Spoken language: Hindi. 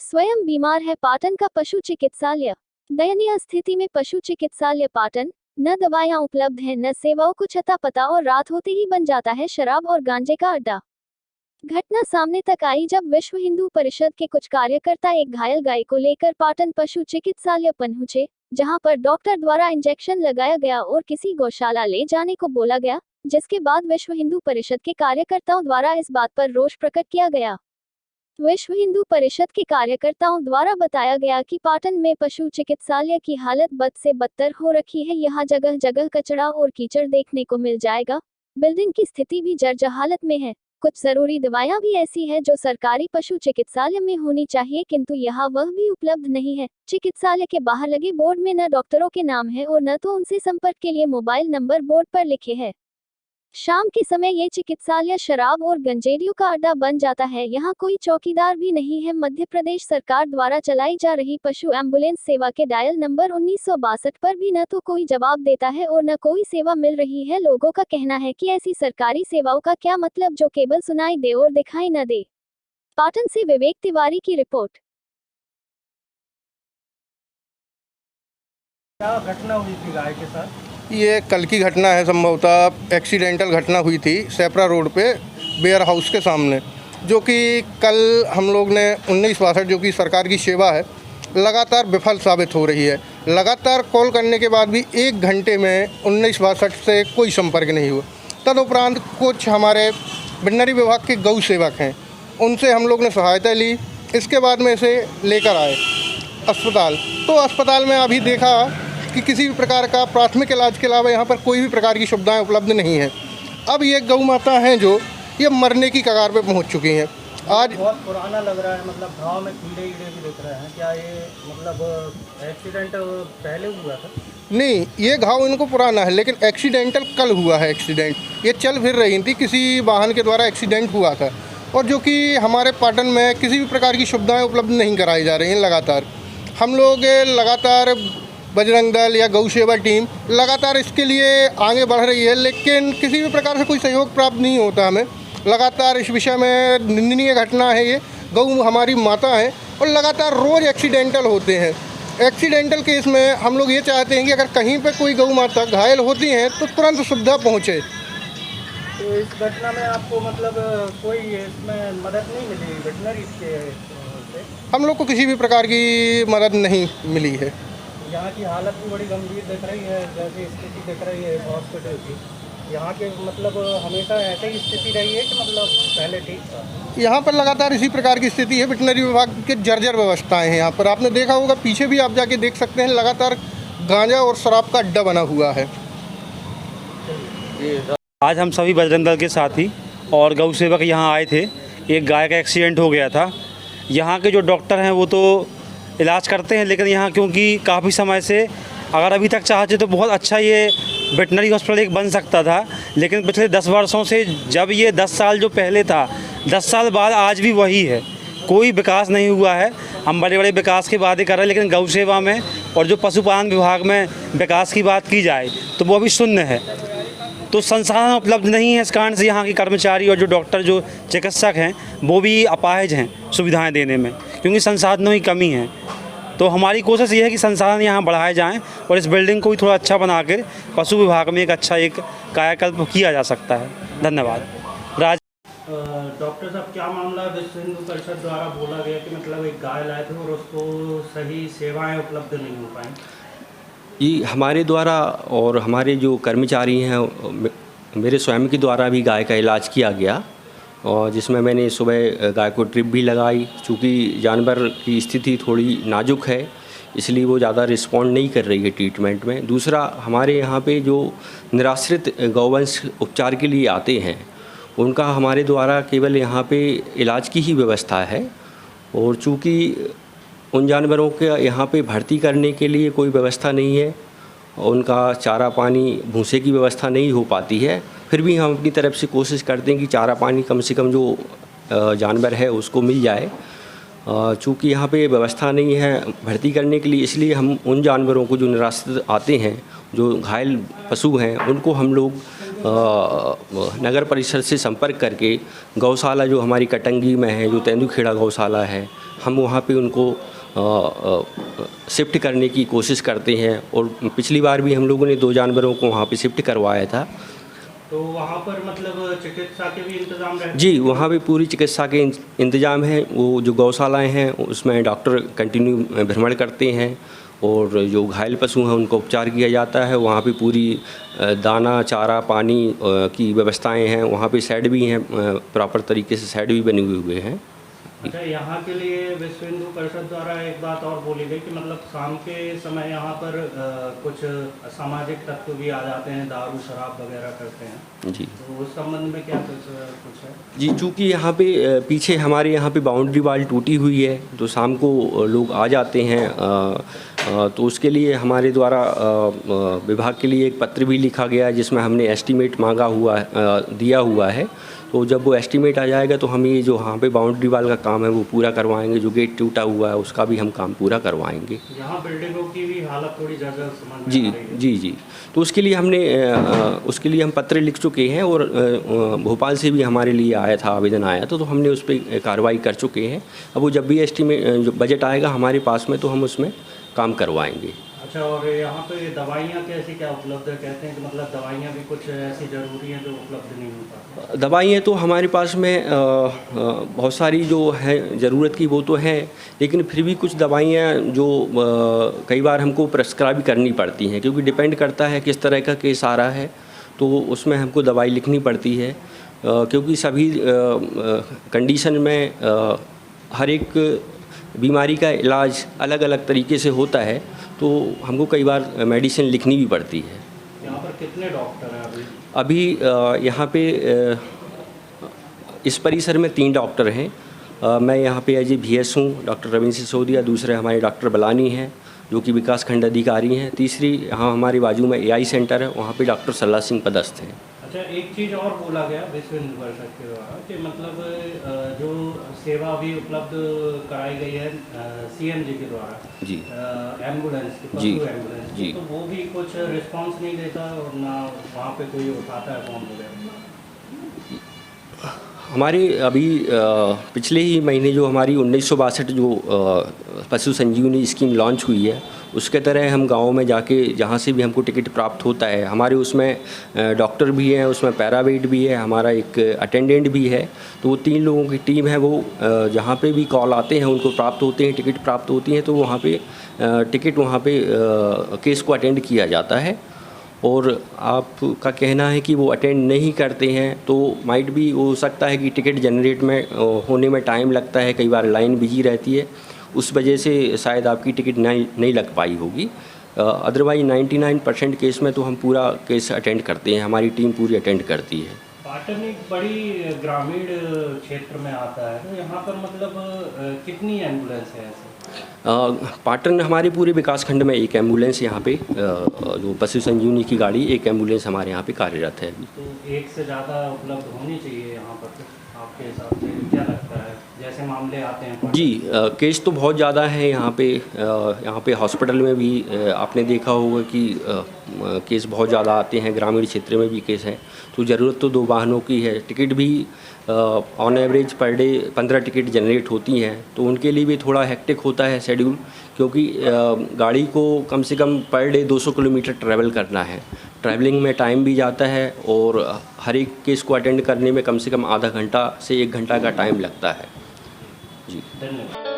स्वयं बीमार है पाटन का पशु चिकित्सालय। दयनीय स्थिति में पशु चिकित्सालय पाटन। न दवाएं उपलब्ध हैं, न सेवाओं को छता पता और रात होते ही बन जाता है शराब और गांजे का अड्डा। घटना सामने तक आई जब विश्व हिंदू परिषद के कुछ कार्यकर्ता एक घायल गाय को लेकर पाटन पशु चिकित्सालय पहुंचे, जहां पर डॉक्टर द्वारा इंजेक्शन लगाया गया और किसी गौशाला ले जाने को बोला गया, जिसके बाद विश्व हिंदू परिषद के कार्यकर्ताओं द्वारा इस बात पर रोष प्रकट किया गया। विश्व हिंदू परिषद के कार्यकर्ताओं द्वारा बताया गया कि पाटन में पशु चिकित्सालय की हालत बद से बदतर हो रखी है। यहाँ जगह जगह कचरा और कीचड़ देखने को मिल जाएगा। बिल्डिंग की स्थिति भी जर्जर हालत में है। कुछ जरूरी दवाएं भी ऐसी है जो सरकारी पशु चिकित्सालय में होनी चाहिए, किंतु यहाँ वह भी उपलब्ध नहीं है। चिकित्सालय के बाहर लगे बोर्ड में न डॉक्टरों के नाम है और न तो उनसे संपर्क के लिए मोबाइल नंबर बोर्ड पर लिखे हैं। शाम के समय ये चिकित्सालय शराब और गंजेड़ियों का अड्डा बन जाता है। यहाँ कोई चौकीदार भी नहीं है। मध्य प्रदेश सरकार द्वारा चलाई जा रही पशु एम्बुलेंस सेवा के डायल नंबर 1962 पर भी न तो कोई जवाब देता है और न कोई सेवा मिल रही है। लोगों का कहना है कि ऐसी सरकारी सेवाओं का क्या मतलब जो केवल सुनाई दे और दिखाई न दे। पाटन से विवेक तिवारी की रिपोर्ट। क्या घटना हुई थी गाय के साथ? ये कल की घटना है, संभवतः एक्सीडेंटल घटना हुई थी सेपरा रोड पे बेयर हाउस के सामने, जो कि कल हम लोग ने 1962 जो कि सरकार की सेवा है लगातार विफल साबित हो रही है। लगातार कॉल करने के बाद भी 1 घंटे में 1962 से कोई संपर्क नहीं हुआ। तदुपरांत कुछ हमारे वेटरनरी विभाग के गौ सेवक हैं, उनसे हम लोग ने सहायता ली। इसके बाद में इसे लेकर आए अस्पताल, तो अस्पताल में अभी देखा कि किसी भी प्रकार का प्राथमिक इलाज के अलावा यहाँ पर कोई भी प्रकार की सुविधाएं उपलब्ध नहीं है। अब ये गौ माता हैं जो ये मरने की कगार पे पहुँच चुकी हैं। आज बहुत पुराना लग रहा है, मतलब घाव में कीड़े भी दिख रहे हैं। क्या ये मतलब एक्सीडेंट पहले हुआ था? नहीं, ये घाव इनको पुराना है, लेकिन एक्सीडेंटल कल हुआ है। एक्सीडेंट ये चल फिर रही थी, किसी वाहन के द्वारा एक्सीडेंट हुआ था, और जो कि हमारे पाटन में किसी भी प्रकार की सुविधाएँ उपलब्ध नहीं कराई जा रही हैं। लगातार हम लोग लगातार बजरंग दल या गौ सेवा टीम लगातार इसके लिए आगे बढ़ रही है, लेकिन किसी भी प्रकार से कोई सहयोग प्राप्त नहीं होता हमें। लगातार इस विषय में निंदनीय घटना है। ये गौ हमारी माता है और लगातार रोज़ एक्सीडेंटल होते हैं। एक्सीडेंटल केस में हम लोग ये चाहते हैं कि अगर कहीं पे कोई गौ माता घायल होती हैं तो तुरंत सुविधा पहुँचे। तो इस घटना में आपको मतलब कोई इसमें मदद नहीं मिली वेटनरी के से? हम लोग को किसी भी प्रकार की मदद नहीं मिली है। यहाँ की हालत भी बड़ी गंभीर दिख रही है, जैसी स्थिति दिख रही है हॉस्पिटल की। यहाँ के मतलब हमेशा ऐसे ही स्थिति रही है कि मतलब पहले ठीक था? यहाँ पर लगातार इसी प्रकार की स्थिति है। वेटनरी विभाग के जर्जर व्यवस्थाएं हैं यहाँ पर। आपने देखा होगा, पीछे भी आप जाके देख सकते हैं, लगातार गांजा और शराब का अड्डा बना हुआ है। आज हम सभी बजरंग दल के साथी और गौ सेवक यहाँ आए थे। एक गाय का एक्सीडेंट हो गया था। यहाँ के जो डॉक्टर हैं वो तो इलाज करते हैं, लेकिन यहाँ क्योंकि काफ़ी समय से अगर अभी तक चाहते तो बहुत अच्छा ये वेटनरी हॉस्पिटल एक बन सकता था, लेकिन पिछले 10 वर्षों से, जब ये 10 साल जो पहले था, 10 साल बाद आज भी वही है। कोई विकास नहीं हुआ है। हम बड़े बड़े विकास की बातें कर रहे हैं, लेकिन गौ सेवा में और जो पशुपालन विभाग में विकास की बात की जाए तो वो अभी शून्य है। तो संसाधन उपलब्ध नहीं है। इस कारण से यहाँ के कर्मचारी और जो डॉक्टर, जो चिकित्सक हैं, वो भी अपाहिज हैं सुविधाएं देने में, क्योंकि संसाधनों की कमी है। तो हमारी कोशिश ये है कि संसाधन यहाँ बढ़ाए जाएं और इस बिल्डिंग को भी थोड़ा अच्छा बनाकर पशु विभाग में एक अच्छा एक कायाकल्प किया जा सकता है। धन्यवाद। डॉक्टर साहब, क्या मामला विश्व हिंदू परिषद द्वारा बोला गया कि मतलब एक गाय लाए थे और उसको सही सेवाएँ उपलब्ध नहीं हो पाई? ये हमारे द्वारा और हमारे जो कर्मचारी हैं, मेरे स्वयं के द्वारा भी गाय का इलाज किया गया, और जिसमें मैंने सुबह गाय को ट्रिप भी लगाई। चूँकि जानवर की स्थिति थोड़ी नाजुक है, इसलिए वो ज़्यादा रिस्पॉन्ड नहीं कर रही है ट्रीटमेंट में। दूसरा, हमारे यहाँ पे जो निराश्रित गौवंश उपचार के लिए आते हैं, उनका हमारे द्वारा केवल यहाँ पे इलाज की ही व्यवस्था है, और चूँकि उन जानवरों के यहाँ पे भर्ती करने के लिए कोई व्यवस्था नहीं है, उनका चारा पानी भूसे की व्यवस्था नहीं हो पाती है, फिर भी हम अपनी तरफ से कोशिश करते हैं कि चारा पानी कम से कम जो जानवर है उसको मिल जाए। चूँकि यहाँ पे व्यवस्था नहीं है भर्ती करने के लिए, इसलिए हम उन जानवरों को जो निराश्रित आते हैं जो घायल पशु हैं उनको हम लोग नगर परिषद से संपर्क करके गौशाला जो हमारी कटंगी में है, जो तेंदुखेड़ा गौशाला है, हम वहाँ पे उनको शिफ्ट करने की कोशिश करते हैं। और पिछली बार भी हम लोगों ने 2 जानवरों को वहाँ पे शिफ्ट करवाया था। तो वहाँ पर मतलब चिकित्सा के भी इंतजाम रहते हैं? जी, वहाँ पे पूरी चिकित्सा के इंतजाम है। वो जो गौशालाएँ हैं उसमें डॉक्टर कंटिन्यू भ्रमण करते हैं और जो घायल पशु हैं उनको उपचार किया जाता है। वहाँ पे पूरी दाना, चारा, पानी की व्यवस्थाएं हैं। वहाँ पे शेड भी हैं, प्रॉपर तरीके से शेड भी बने हुए हैं। अच्छा, यहाँ के लिए विश्व हिंदू परिषद द्वारा एक बात और बोली गई कि मतलब शाम के समय यहाँ पर कुछ असामाजिक तत्व भी आ जाते हैं, दारू शराब वगैरह करते हैं। जी, तो उस संबंध में क्या कुछ है? जी, चूँकि यहाँ पे पीछे हमारे यहाँ पे बाउंड्री वाल टूटी हुई है, तो शाम को लोग आ जाते हैं। तो उसके लिए हमारे द्वारा विभाग के लिए एक पत्र भी लिखा गया है जिसमें हमने एस्टीमेट दिया हुआ है। तो जब वो एस्टीमेट आ जाएगा तो हम ये जो यहाँ पे बाउंड्री वाल का काम है वो पूरा करवाएंगे। जो गेट टूटा हुआ है उसका भी हम काम पूरा करवाएंगे। यहाँ बिल्डिंगों की भी हालत थोड़ी ज़्यादा समझ में आ रही है। जी। तो उसके लिए हम पत्र लिख चुके हैं और भोपाल से भी हमारे लिए आया था, आवेदन आया था, तो हमने उस पर कार्रवाई कर चुके हैं। अब वो जब भी एस्टीमेट जो बजट आएगा हमारे पास में तो हम उसमें काम करवाएंगे। अच्छा, और यहाँ पे दवाइयाँ कैसी क्या उपलब्ध है? कहते हैं कि मतलब दवाइयाँ भी कुछ ऐसी ज़रूरी हैं जो उपलब्ध नहीं होता। दवाइयाँ तो हमारे पास में बहुत सारी जो है ज़रूरत की वो तो हैं, लेकिन फिर भी कुछ दवाइयाँ जो कई बार हमको प्रेस्क्राइब करनी पड़ती हैं, क्योंकि डिपेंड करता है किस तरह का केस आ रहा है, तो उसमें हमको दवाई लिखनी पड़ती है। क्योंकि सभी कंडीशन में हर एक बीमारी का इलाज अलग अलग तरीके से होता है, तो हमको कई बार मेडिसिन लिखनी भी पड़ती है। यहाँ पर कितने डॉक्टर हैं अभी? यहाँ पे इस परिसर में 3 डॉक्टर हैं। मैं यहाँ पे एज ए VS हूँ, डॉक्टर रविंद्र सिसोदिया। दूसरे हमारे डॉक्टर बलानी हैं जो कि विकास खंड अधिकारी हैं। तीसरी यहाँ हमारे बाजू में AI सेंटर है, वहाँ पे डॉक्टर सल्ला सिंह पदस्थ हैं। अच्छा, एक चीज़ और बोला गया विश्व हिंदू परिषद के द्वारा कि मतलब जो सेवा भी उपलब्ध कराई गई है CMG के द्वारा, जी, एम्बुलेंस की, पशु एम्बुलेंस, जी, तो वो भी कुछ रिस्पांस नहीं देता और ना वहाँ पे कोई उठाता है फॉर्म वगैरह। हमारे अभी पिछले ही महीने जो हमारी 1962 जो पशु संजीवनी स्कीम लॉन्च हुई है, उसके तरह हम गाँव में जाके जहाँ से भी हमको टिकट प्राप्त होता है, हमारे उसमें डॉक्टर भी हैं, उसमें पैरावेट भी है, हमारा एक अटेंडेंट भी है। तो वो 3 लोगों की टीम है, वो जहाँ पे भी कॉल आते हैं उनको प्राप्त होते हैं, टिकट प्राप्त होती हैं, तो वहाँ पे टिकट वहाँ पे केस को अटेंड किया जाता है। और आपका कहना है कि वो अटेंड नहीं करते हैं तो माइट भी हो सकता है कि टिकट जनरेट में होने में टाइम लगता है, कई बार लाइन बिजी रहती है, उस वजह से शायद आपकी टिकट नहीं लग पाई होगी। अदरवाइज 99% केस में तो हम पूरा केस अटेंड करते हैं, हमारी टीम पूरी अटेंड करती है। पाटन एक बड़ी ग्रामीण क्षेत्र में आता है, तो यहाँ पर मतलब कितनी एम्बुलेंस है ऐसे? पाटन हमारे पूरे विकास खंड में एक एम्बुलेंस यहाँ पे जो पशु संजीवनी की गाड़ी, एक एम्बुलेंस हमारे यहाँ पे कार्यरत है अभी। तो एक से ज़्यादा उपलब्ध होनी चाहिए यहाँ पर, आपके हिसाब से क्या लगता है जैसे मामले आते हैं? जी, केस तो बहुत ज़्यादा है यहाँ पे हॉस्पिटल में भी आपने देखा होगा कि केस बहुत ज़्यादा आते हैं, ग्रामीण क्षेत्र में भी केस हैं, तो ज़रूरत तो 2 वाहनों की है। टिकट भी on average per day 15 ticket generate होती हैं, तो उनके लिए भी थोड़ा हेक्टिक होता है शेड्यूल, क्योंकि गाड़ी को कम से कम पर डे 200 किलोमीटर ट्रैवल करना है। ट्रैवलिंग में टाइम भी जाता है और हर एक केस को अटेंड करने में कम से कम आधा घंटा से 1 घंटा का टाइम लगता है। जी, धन्यवाद।